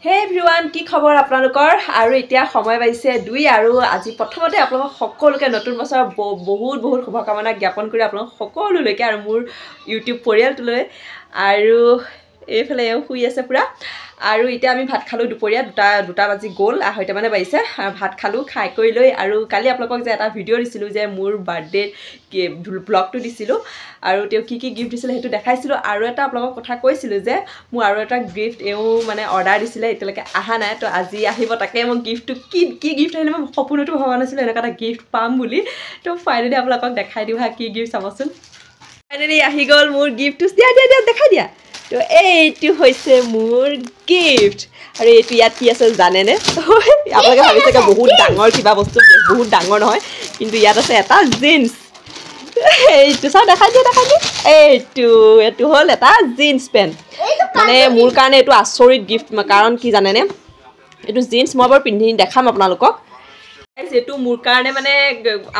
Hey everyone, কি খবৰ আপোনালোকৰ আৰু এতিয়া সময় পাইছে 2 আৰু আজি প্ৰথমতে আপোনালোক সকলোকে নতুন বছৰ বহুত শুভকামনা জ্ঞাপন কৰি আপোনালোক সকলোলৈকে আৰু মোৰ YouTube পৰিয়ালটোলৈ আৰু এইফালে শুই আছে পুৰা আৰু এতিয়া আমি ভাত খালো দুপৰীয়া দুটা বাজি গ'ল 2:30 মানে পাইছে ভাত খালো খাই কৰি লৈ আৰু কালি আপোনালোকক যে এটা ভিডিও দিছিলো যে মোৰ বাৰ্থডে ব্লগটো দিছিলো আৰু তেও কি গিফট দিছিল হেতু দেখাইছিলো আৰু এটা আপোনালোকক কথা কৈছিলো যে মোৰ আৰু এটা গিফট এও মানে অৰ্ডাৰ দিছিলে এতিয়ালৈকে আহা নাই তো আজি আহিব তাকে মই গিফটটো কি গিফট আহিলে মই সপোনতো ভবা নাছিলো এনেকা এটা গিফট পাম বুলি তো ফাইনালি আপোনালোকক দেখাই দিও কি গিফট চাবচোন ফাইনালি আহি গ'ল মোৰ গিফটটো দিয়া দেখাই দিয়া তো এইটো হৈছে মোৰ গিফট আৰু এইটো ইয়াত কি আছে জানেনে আপোনালোকে ভাবিছে যে বহুত ডাঙৰ কিবা বস্তু বহুত ডাঙৰ নহয় কিন্তু ইয়াত আছে এটা জিন্স এইটো চাও দেখাই দিয়া এইটো হল এটা জিন্স পেন্ট মানে মোৰ কাৰণে এইটো আচৰিত গিফট কাৰণ কি জানেনে এইটো জিন্স মই বৰ পিন্ধি দেখাম আপোনালোকক এইটো মোৰ কাৰণে মানে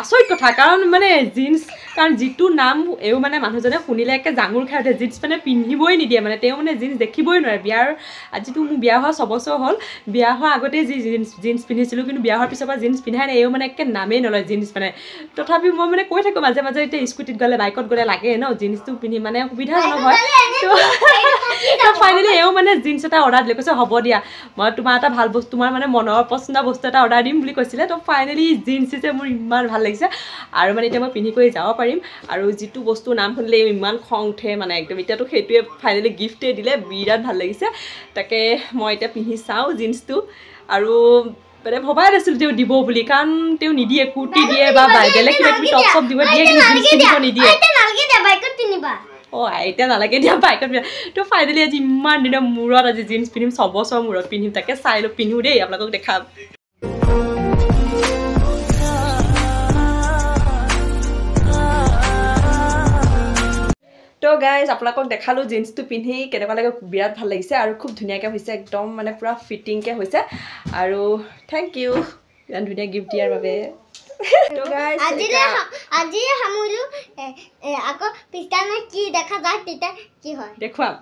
আচৰিত কথা কাৰণ মানে জিন্স কাৰণ যিটো নাম এও মানে মানুহজনে শুনিলে একে জাঙুৰ খাই উঠে জিন্স মানে পিন্ধিবই নিদিয়ে মানে তেওঁ মানে জিন্স দেখিবই নোৱাৰে বিয়াৰ আজিতো মোৰ বিয়া হোৱা 6 বছৰ হ'ল বিয়া হোৱা আগতে যি জিন্স পিন্ধিছিলো কিন্তু বিয়া হোৱাৰ পিছৰ পৰা জিন্স পিন্ধাই নাই এও মানে একে নামেই নলয় জিন্স মানে তথাপি মই মানে কৈ থাকো মাজে মাজে এতিয়া স্কুটিত গ'লে বাইকত গ'লে লাগে ন জিন্সটো পিন্ধি মানে সুবিধাজনক হয় তো ফাইনালি এও মানে জিন্স এটা অৰ্ডাৰ দিলে কৈছে হ'ব দিয়া মই তোমাৰ এটা ভাল বস্তু তোমাৰ মানে মনৰ পছন্দৰ বস্তু এটা অৰ্ডাৰ দিম বুলি কৈছিলে তো ফাইনালি জিন্স যে মোৰ ইমান ভাল লাগিছে আৰু মানে এতিয়া মই পিন্ধি কৰি যাব পাৰিম আৰু যিটো বস্তু নাম শুনিলে ইমান খং উঠে মানে একদম এতিয়াতো সেইটোৱে ফাইনালি গিফটে দিলে বিৰাট ভাল লাগিছে তাকে মই এতিয়া পিন্ধি চাওঁ জিন্সটো আৰু মানে ভবাই নাছিলো তেওঁ দিব বুলি কাৰণ তেওঁ নিদিয়ে কুৰ্তি দিয়ে বা বেলেগ কিবা কিবি টপ চপ দিব দিয়ে কিন্তু জিন্স পিন্ধিব নিদিয়ে এতিয়া নালাগে দিয়া বাইকত তো ফাইনালি আজি ইমান দিনৰ মূৰত আজি জিন্স পিন্ধিম 6 বছৰ মূৰত পিন্ধিম তাকে চাই লৈ পিন্ধো দেই আপোনালোকক দেখাম তো গাইজ আপোনালোকক দেখালো জিন্সটো পিন্ধি কেনেকুৱা লাগে বিৰাট ভাল লাগিছে আৰু খুব ধুনীয়াকৈ হৈছে একদম মানে পুৰা ফিটিংকৈ হৈছে আৰু থেংক ইউ ইমান ধুনীয়া গিফ্ট দিয়াৰ বাবে তো গাইজ আজি হামুলু আকৌ পিছতানে কি দেখা যায় তেতিয়া কি হয় দেখুৱাম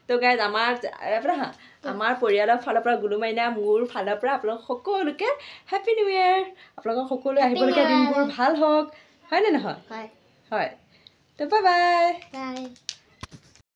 তো গাইজ আমাৰ পৰিয়ালৰ ফালৰ পৰা গুলুমাইনা মোৰ ফালৰ পৰা আপোনালোক সকলোকে হেপী নিউ ইয়েৰ আপোনালোক সকলোৱে আহিবলগীয়া দিনবোৰ ভাল হওক হয়নে নহয় হয় তো বাই বাই